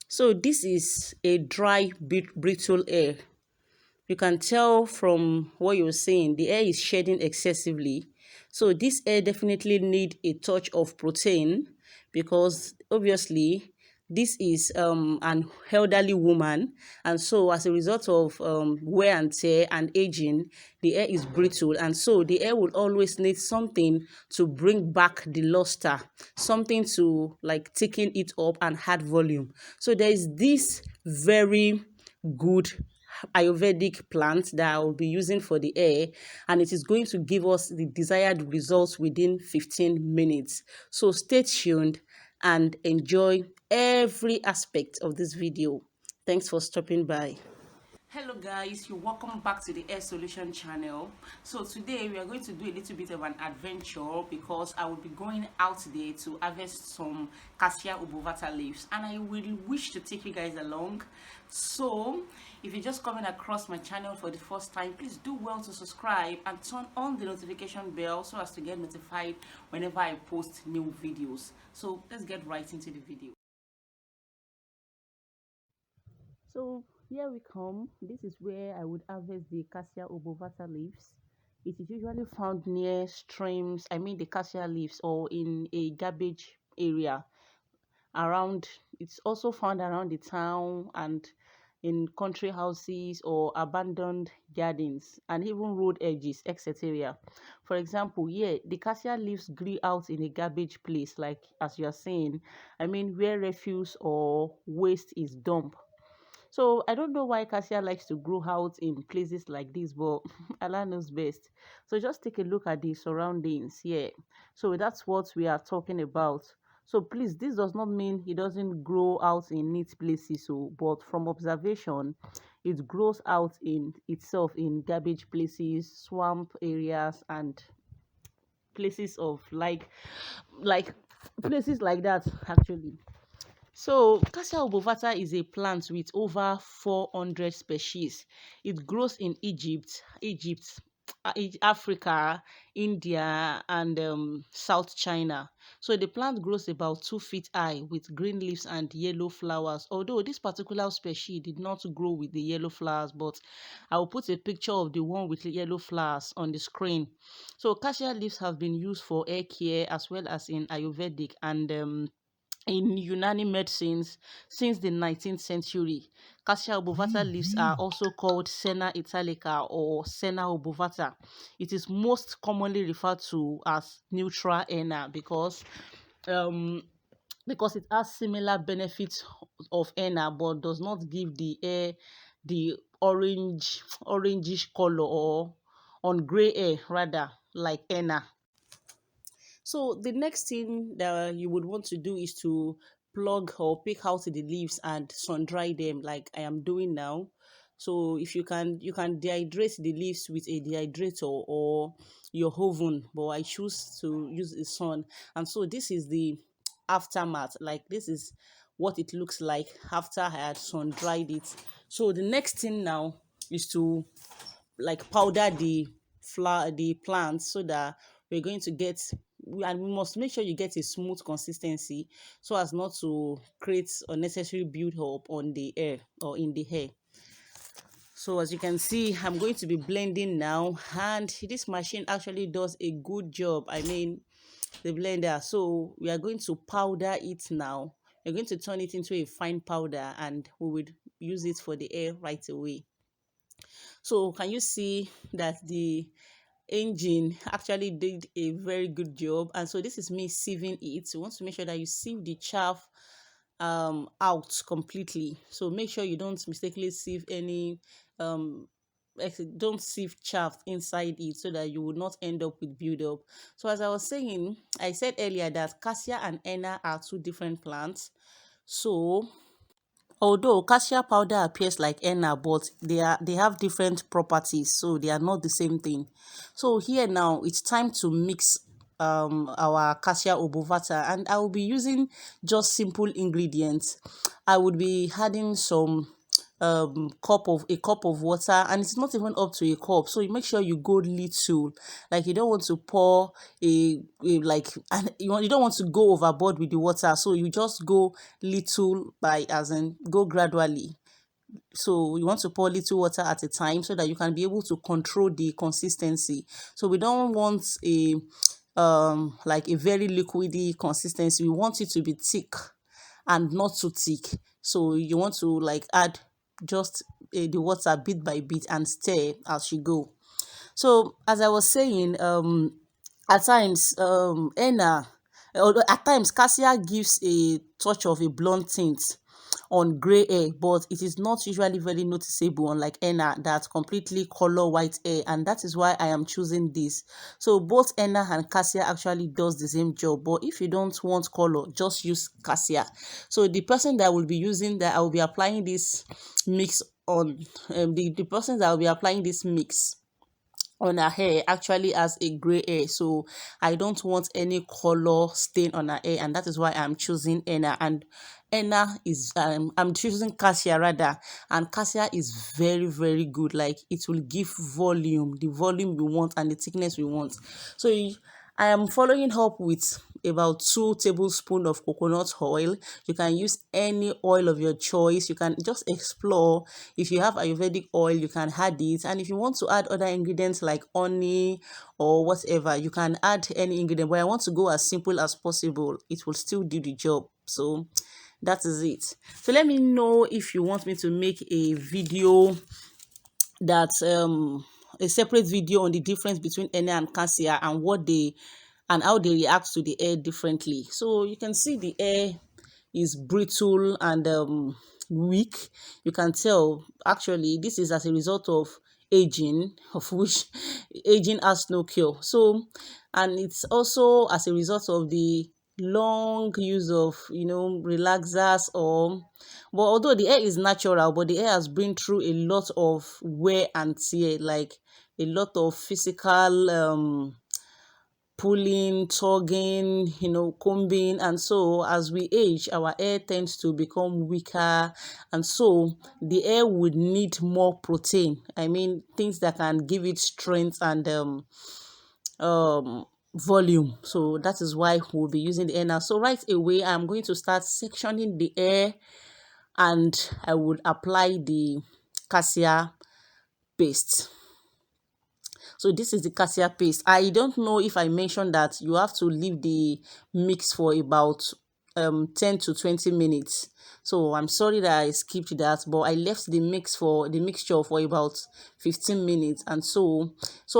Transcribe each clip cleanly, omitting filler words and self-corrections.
So this is a dry, brittle air. You can tell from what you're saying, the air is shedding excessively. So this air definitely need a touch of protein, because obviously this is an elderly woman, and so as a result of wear and tear and aging, the air is brittle, and so the air will always need something to bring back the luster, something to like thicken it up and add volume. So there is this very good Ayurvedic plant that I will be using for the hair, and it is going to give us the desired results within 15 minutes. So stay tuned and enjoy every aspect of this video. Thanks for stopping by. Hello guys, you're welcome back to the Air Solution channel. So today we are going to do a little bit of an adventure, because I will be going out there to harvest some CASSIA OBOVATA leaves, and I will wish to take you guys along. So if you're just coming across my channel for the first time, please do well to subscribe and turn on the notification bell so as to get notified whenever I post new videos. So let's get right into the video. So here we come. This is where I would harvest the CASSIA OBOVATA leaves. It is usually found near streams, I mean the CASSIA leaves, or in a garbage area around. It's also found around the town and in country houses or abandoned gardens and even road edges, etc. For example, yeah, the cassia leaves grew out in a garbage place, like as you are saying, I mean where refuse or waste is dumped. So I don't know why cassia likes to grow out in places like this, but Allah knows best. So just take a look at the surroundings here. So that's what we are talking about. So please, this does not mean it doesn't grow out in neat places. So, but from observation, it grows out in itself in garbage places, swamp areas, and places of like places like that actually. So, Cassia obovata is a plant with over 400 species. It grows in Africa, India, and South China. So, the plant grows about 2 feet high with green leaves and yellow flowers. Although this particular species did not grow with the yellow flowers, but I will put a picture of the one with the yellow flowers on the screen. So, cassia leaves have been used for hair care as well as in Ayurvedic and in Unani medicines since the 19th century. Cassia obovata leaves are also called Senna italica or Senna obovata. It is most commonly referred to as neutral henna um, because it has similar benefits of henna but does not give the hair the orangish color, or on gray hair rather, like henna. So the next thing that you would want to do is to plug or pick out the leaves and sun dry them, like I am doing now. So if you can, you can dehydrate the leaves with a dehydrator or your oven, but I choose to use the sun. And so this is the aftermath. Like this is what it looks like after I had sun dried it. So the next thing now is to like powder the flower, the plants, so that we're going to get, and we must make sure you get a smooth consistency so as not to create unnecessary build up on the air or in the hair. So as you can see, I'm going to be blending now, and this machine actually does a good job. I mean, the blender. So we are going to powder it now. We're going to turn it into a fine powder, and we would use it for the hair right away. So can you see that the engine actually did a very good job? And so this is me sieving it. You want to make sure that you sieve the chaff out completely. So make sure you don't mistakenly sieve any um don't sieve chaff inside it, so that you will not end up with buildup. So as I was saying, I said earlier that cassia and henna are two different plants. So although cassia powder appears like henna, but they have different properties, so they are not the same thing. So here now it's time to mix our cassia obovata, and I will be using just simple ingredients. I would be adding some cup of water, and it's not even up to a cup, so you make sure you go little. Like you don't want to pour a like, and you don't want to go overboard with the water, so you just go little, by as in go gradually. So you want to pour little water at a time so that you can be able to control the consistency. So we don't want a like a very liquidy consistency. We want it to be thick and not too thick. So you want to like add just the water bit by bit and stir as you go. So as I was saying, at times henna, although at times cassia gives a touch of a blunt tint on grey hair, but it is not usually very noticeable, unlike henna that completely color white hair, and that is why I am choosing this. So both henna and cassia actually does the same job, but if you don't want color, just use cassia. So the person that will be using that, I will be applying this mix on the person that will be applying this mix on her hair actually has a gray hair, so I don't want any color stain on her hair, and that is why I'm choosing henna. And henna is I'm choosing cassia rather, and cassia is very very good. Like it will give volume, the volume we want and the thickness we want. So I am following up with about 2 tablespoons of coconut oil. You can use any oil of your choice. You can just explore. If you have Ayurvedic oil, you can add it. And if you want to add other ingredients like honey or whatever, you can add any ingredient. But I want to go as simple as possible. It will still do the job. So that is it. So let me know if you want me to make a video that a separate video on the difference between henna and cassia, and what they and how they react to the air differently. So you can see the air is brittle and weak. You can tell actually this is as a result of aging, of which aging has no cure. So, and it's also as a result of the long use of relaxers, or but although the hair is natural, but the hair has been through a lot of wear and tear, like a lot of physical pulling, tugging, combing. And so as we age, our hair tends to become weaker. And so the hair would need more protein. I mean, things that can give it strength and volume. So that is why we'll be using the henna. So right away, I'm going to start sectioning the hair, and I would apply the cassia paste. So this is the cassia paste. I don't know if I mentioned that you have to leave the mix for about 10 to 20 minutes. So I'm sorry that I skipped that, but I left the mixture for about 15 minutes, and so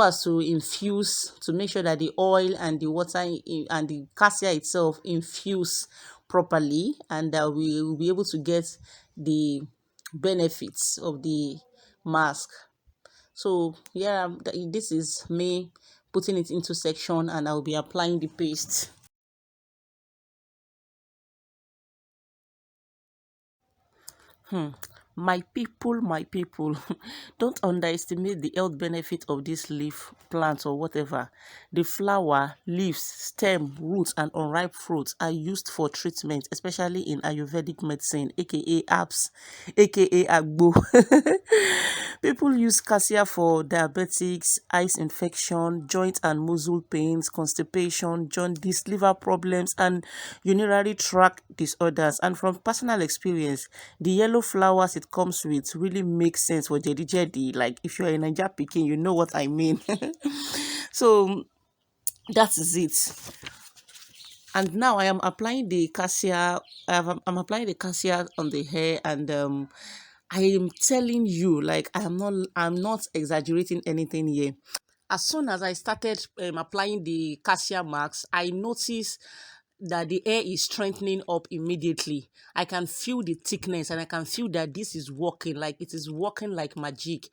as to infuse, to make sure that the oil and the water and the cassia itself infuse properly, and that we will be able to get the benefits of the mask. So yeah, this is me putting it into section, and I'll be applying the paste. Hmm. My people, don't underestimate the health benefit of this leaf plant or whatever. The flower, leaves, stem, roots, and unripe fruits are used for treatment, especially in Ayurvedic medicine, aka herbs, aka agbo. People use cassia for diabetics, eyes infection, joint and muscle pains, constipation, jaundice, liver problems, and urinary tract disorders. And from personal experience, the yellow flowers it comes with really makes sense for jedi jedi. Like if you're a Naija pikin, you know what I mean. So that is it. And now I am applying the cassia. I'm applying the cassia on the hair, and I am telling you, like I'm not exaggerating anything here. As soon as I started applying the cassia marks, I noticed that the hair is strengthening up immediately. I can feel the thickness, and I can feel that this is working, like it is working like magic.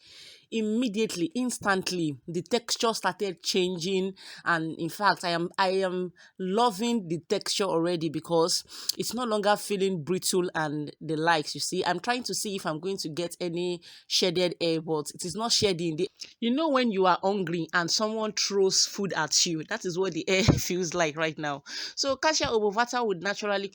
immediately, instantly, the texture started changing. And in fact, I am loving the texture already, because it's no longer feeling brittle and the likes. You see, I'm trying to see if I'm going to get any shredded air, but it is not shedding. You know, when you are hungry and someone throws food at you, that is what the air feels like right now. So cassia obovata would naturally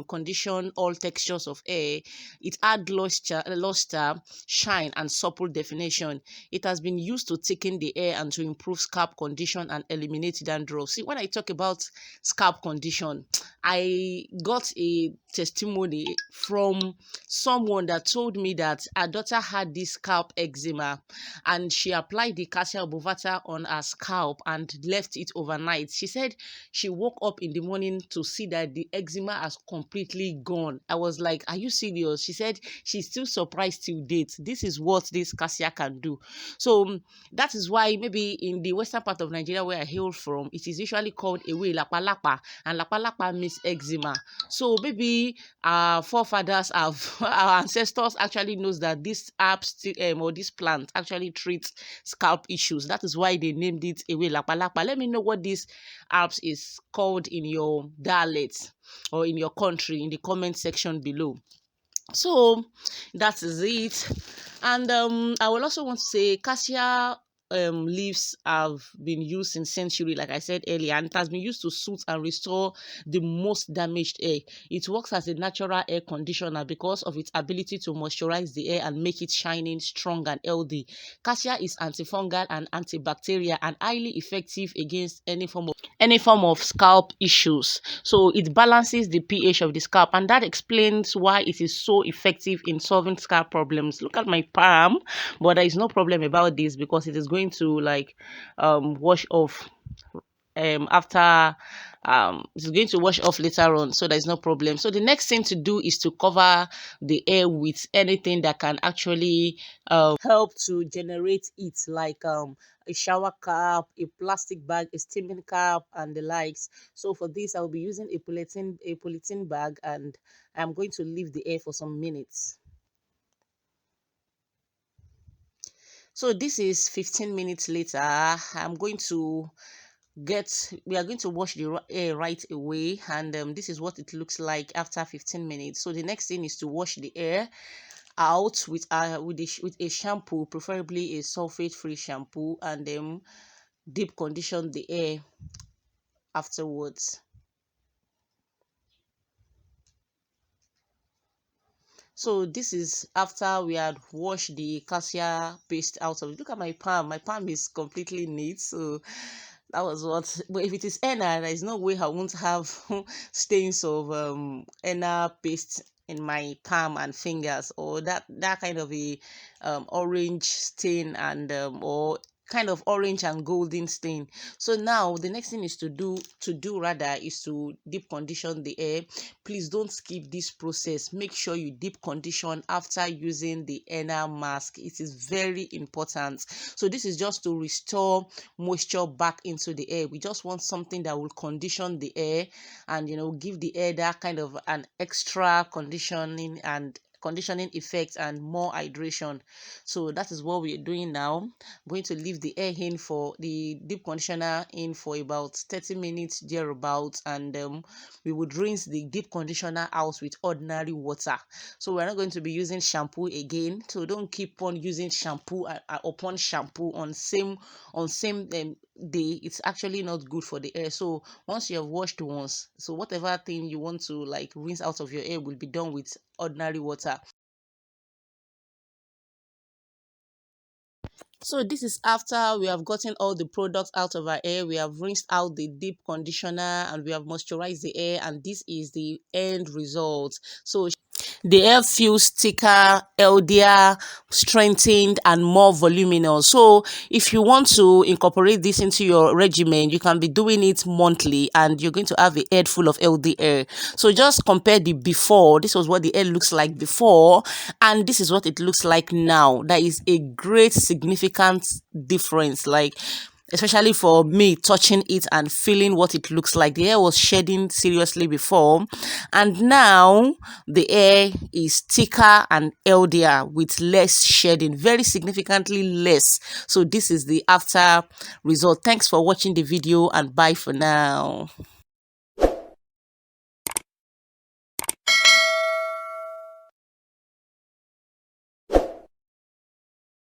condition all textures of air. It adds luster, shine, and supple definition. It has been used to thicken the air and to improve scalp condition and eliminate dandruff. See, when I talk about scalp condition, I got a testimony from someone that told me that her daughter had this scalp eczema, and she applied the cassia obovata on her scalp and left it overnight. She said she woke up in the morning to see that the eczema has completely gone. I was like, are you serious? She said she's still surprised till date. This is what this cassia can do. So that is why maybe in the western part of Nigeria where I hail from, it is usually called ewe lapalapa, and lapalapa means eczema. So maybe our forefathers have our ancestors actually knows that this herbs or this plant actually treats scalp issues. That is why they named it ewe lapalapa. Let me know what this herbs is called in your dialect or in your country in the comment section below. So that is it. And I will also want to say cassia leaves have been used in century, like I said earlier, and it has been used to soothe and restore the most damaged air. It works as a natural air conditioner because of its ability to moisturize the air and make it shining, strong, and healthy. Cassia is antifungal and antibacterial and highly effective against any form of scalp issues. So it balances the pH of the scalp, and that explains why it is so effective in solving scalp problems. Look at my palm, but there is no problem about this because it is going to like wash off after it's going to wash off later on, so there's no problem. So the next thing to do is to cover the air with anything that can actually help to generate it, like a shower cap, a plastic bag, a steaming cap, and the likes. So for this I'll be using a polythene bag, and I'm going to leave the air for some minutes. So this is 15 minutes later. We are going to wash the air right away, and this is what it looks like after 15 minutes. So the next thing is to wash the air out with a shampoo, preferably a sulfate free shampoo, and then deep condition the air afterwards. So this is after we had washed the cassia paste out of it. Look at my palm. My palm is completely neat. So that was what. But if it is henna, there is no way I won't have stains of henna paste in my palm and fingers, or that kind of a orange stain, and or kind of orange and golden stain. So now the next thing is to do rather is to deep condition the air. Please don't skip this process. Make sure you deep condition after using the henna mask. It is very important. So this is just to restore moisture back into the air. We just want something that will condition the air and give the air that kind of an extra conditioning effect and more hydration. So that is what we're doing now. I'm going to leave the air in for the deep conditioner in for about 30 minutes thereabouts, and we would rinse the deep conditioner out with ordinary water. So we're not going to be using shampoo again. So don't keep on using shampoo upon shampoo on same day. It's actually not good for the air. So once you have washed once, so whatever thing you want to like rinse out of your air will be done with ordinary water. So this is after we have gotten all the products out of our hair. We have rinsed out the deep conditioner and we have moisturized the hair, and this is the end result. So the hair feels thicker, healthier, strengthened, and more voluminous. So if you want to incorporate this into your regimen, you can be doing it monthly, and you're going to have a head full of healthy hair. So just compare the before. This was what the hair looks like before, and this is what it looks like now. That is a great significant difference. Like, especially for me touching it and feeling what it looks like. The hair was shedding seriously before, and now the hair is thicker and healthier with less shedding, very significantly less. So this is the after result. Thanks for watching the video, and bye for now.